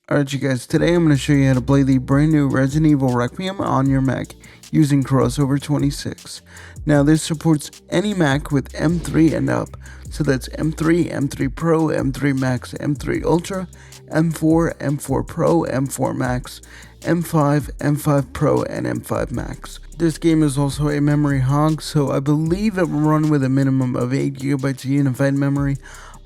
Alright you guys, today I'm going to show you how to play the brand new Resident Evil Requiem on your Mac using CrossOver 26. Now this supports any Mac with M3 and up, so that's M3, M3 Pro, M3 Max, M3 Ultra, M4, M4 Pro, M4 Max, M5, M5 Pro, and M5 Max. This game is also a memory hog, so I believe it will run with a minimum of 8GB of unified memory,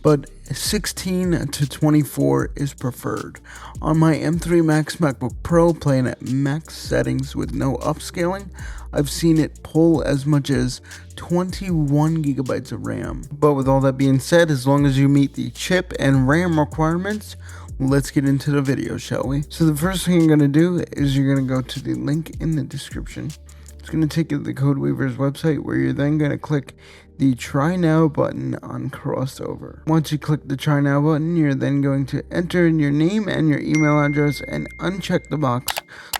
but 16 to 24 is preferred. On my M3 Max MacBook Pro playing at max settings with no upscaling, I've seen it pull as much as 21GB of RAM. But with all that being said, as long as you meet the chip and RAM requirements, let's get into the video, shall we? So the first thing you're going to do is you're going to go to the link in the description. It's going to take you to the CodeWeaver's website, where you're then going to click the Try Now button on CrossOver. Once you click the Try Now button, you're then going to enter in your name and your email address and uncheck the box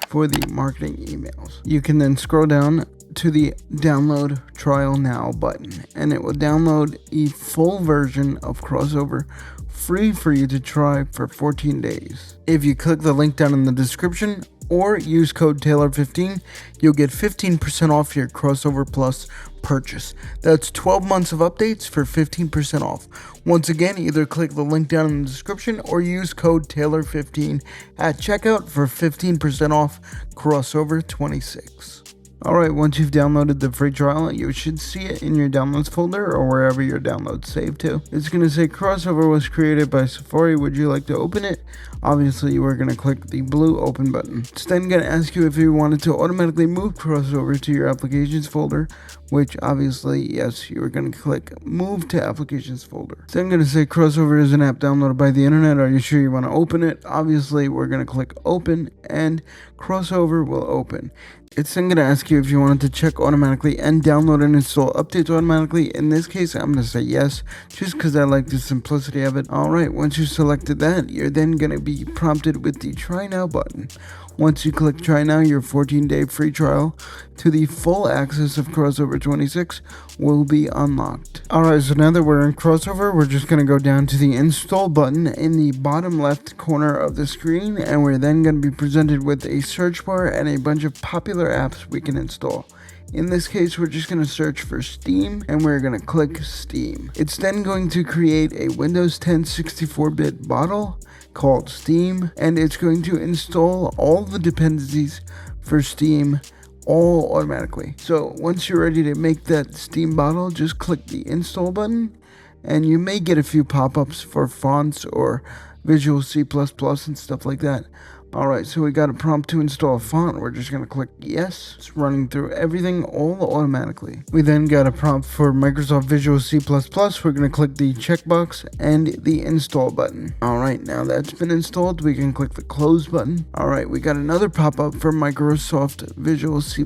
for the marketing emails. You can then scroll down to the Download Trial Now button, and it will download a full version of CrossOver free for you to try for 14 days. If you click the link down in the description or use code Taylor15, you'll get 15% off your CrossOver Plus purchase. That's 12 months of updates for 15% off. Once again, either click the link down in the description or use code Taylor15 at checkout for 15% off CrossOver 26. Alright, once you've downloaded the free trial, you should see it in your downloads folder or wherever your downloads save to. It's going to say CrossOver was created by Safari. Would you like to open it? Obviously, you are going to click the blue open button. It's then going to ask you if you wanted to automatically move CrossOver to your applications folder, which obviously, yes, you are going to click move to applications folder. It's then going to say CrossOver is an app downloaded by the internet. Are you sure you want to open it? Obviously, we're going to click open and CrossOver will open. It's then going to ask you if you wanted to check automatically and download and install updates automatically. In this case, I'm going to say yes, just because I like the simplicity of it. Alright, once you selected that, you're then going to be prompted with the Try Now button. Once you click Try Now, your 14-day free trial to the full access of CrossOver 26 will be unlocked. Alright, so now that we're in CrossOver, we're just going to go down to the Install button in the bottom left corner of the screen, and we're then going to be presented with a search bar and a bunch of popular apps we can install. In this case, we're just going to search for Steam, and we're going to click Steam. It's then going to create a Windows 10 64-bit bottle called Steam, and it's going to install all the dependencies for Steam all automatically. So once you're ready to make that Steam bottle, just click the install button, and you may get a few pop-ups for fonts or Visual C++ and stuff like that. Alright, so we got a prompt to install a font. We're just going to click yes. It's running through everything all automatically. We then got a prompt for Microsoft Visual C++. We're going to click the checkbox and the install button. Alright, now that's been installed, we can click the close button. Alright, we got another pop-up for Microsoft Visual C++.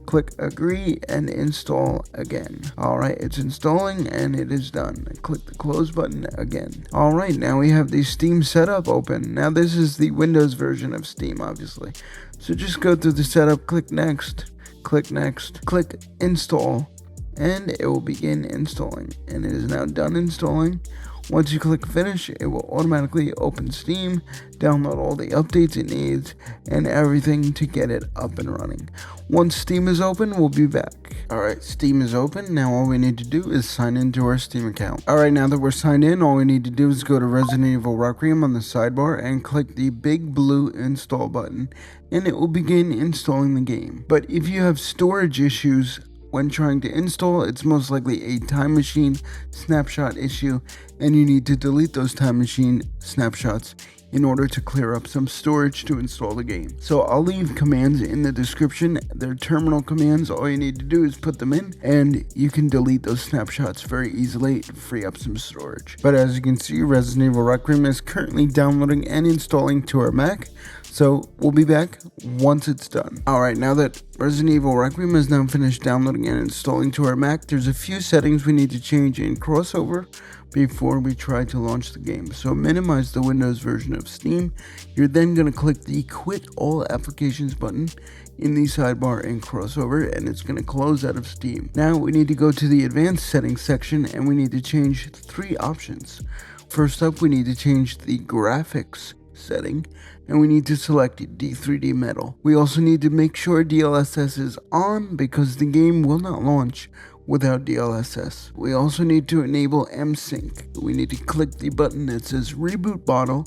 Click agree and install again. Alright, it's installing and it is done. Click the close button again. Alright, now we have the Steam setup open. Now this is the Windows version of Steam, obviously. So just go through the setup, click next, click install, and it will begin installing. And it is now done installing. Once you click finish, it will automatically open Steam, download all the updates it needs, and everything to get it up and running. Once Steam is open, we'll be back. Alright, Steam is open. Now all we need to do is sign into our Steam account. Alright, now that we're signed in, all we need to do is go to Resident Evil Requiem on the sidebar and click the big blue install button, and it will begin installing the game. But if you have storage issues when trying to install, it's most likely a time machine snapshot issue, and you need to delete those time machine snapshots in order to clear up some storage to install the game. So I'll leave commands in the description. They're terminal commands. All you need to do is put them in, and you can delete those snapshots very easily to free up some storage. But as you can see, Resident Evil Requiem is currently downloading and installing to our Mac. So we'll be back once it's done. Alright, now that Resident Evil Requiem is now finished downloading and installing to our Mac, there's a few settings we need to change in CrossOver before we try to launch the game. So minimize the Windows version of Steam. You're then going to click the Quit All Applications button in the sidebar in CrossOver, and it's going to close out of Steam. Now we need to go to the Advanced Settings section, and we need to change 3 options. First up, we need to change the graphics setting, and we need to select D3D metal. We also need to make sure DLSS is on because the game will not launch without DLSS. We also need to enable MSync. We need to click the button that says reboot bottle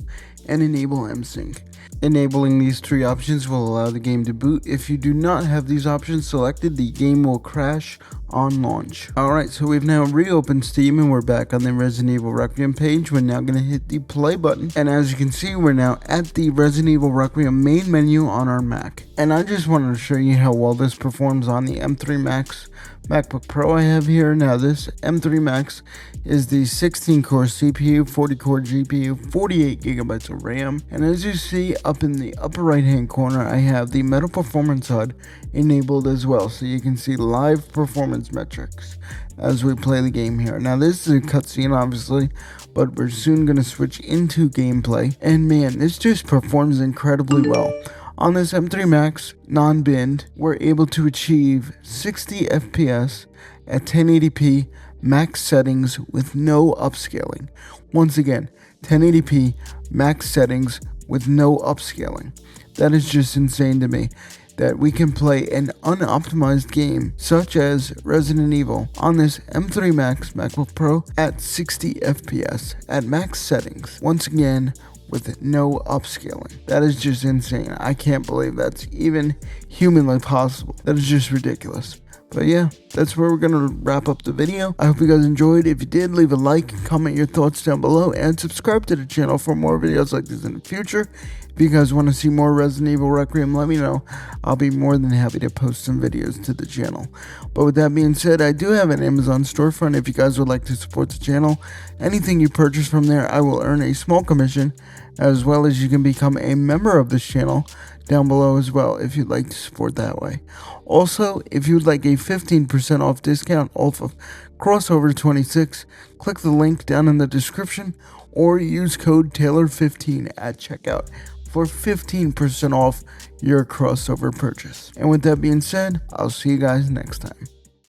and enable MSync. Enabling these three options will allow the game to boot. If you do not have these options selected, the game will crash on launch. Alright, so we've now reopened Steam and we're back on the Resident Evil Requiem page. We're now going to hit the play button, and as you can see, we're now at the Resident Evil Requiem main menu on our Mac. And I just wanted to show you how well this performs on the M3 Max MacBook Pro I have here. Now this M3 Max is the 16-core CPU, 40-core GPU, 48 gigabytes of RAM, and as you see up in the upper right hand corner, I have the Metal Performance HUD enabled as well, so you can see live performance metrics as we play the game here. Now this is a cutscene obviously, but we're soon going to switch into gameplay, and man, this just performs incredibly well. On this M3 Max non-binned, we're able to achieve 60 FPS at 1080p max settings with no upscaling. Once again, 1080p max settings with no upscaling. That is just insane to me, that we can play an unoptimized game such as Resident Evil on this M3 Max MacBook Pro at 60 FPS at max settings. Once again, with no upscaling. That is just insane. I can't believe that's even humanly possible. That is just ridiculous. But yeah, that's where we're going to wrap up the video. I hope you guys enjoyed. If you did, leave a like, comment your thoughts down below, and subscribe to the channel for more videos like this in the future. If you guys want to see more Resident Evil Requiem, let me know. I'll be more than happy to post some videos to the channel. But with that being said, I do have an Amazon storefront if you guys would like to support the channel. Anything you purchase from there, I will earn a small commission, as well as you can become a member of this channel down below as well if you'd like to support that way. Also, if you'd like a 15% off discount off of CrossOver 26, click the link down in the description or use code Taylor15 at checkout for 15% off your CrossOver purchase. And with that being said, I'll see you guys next time.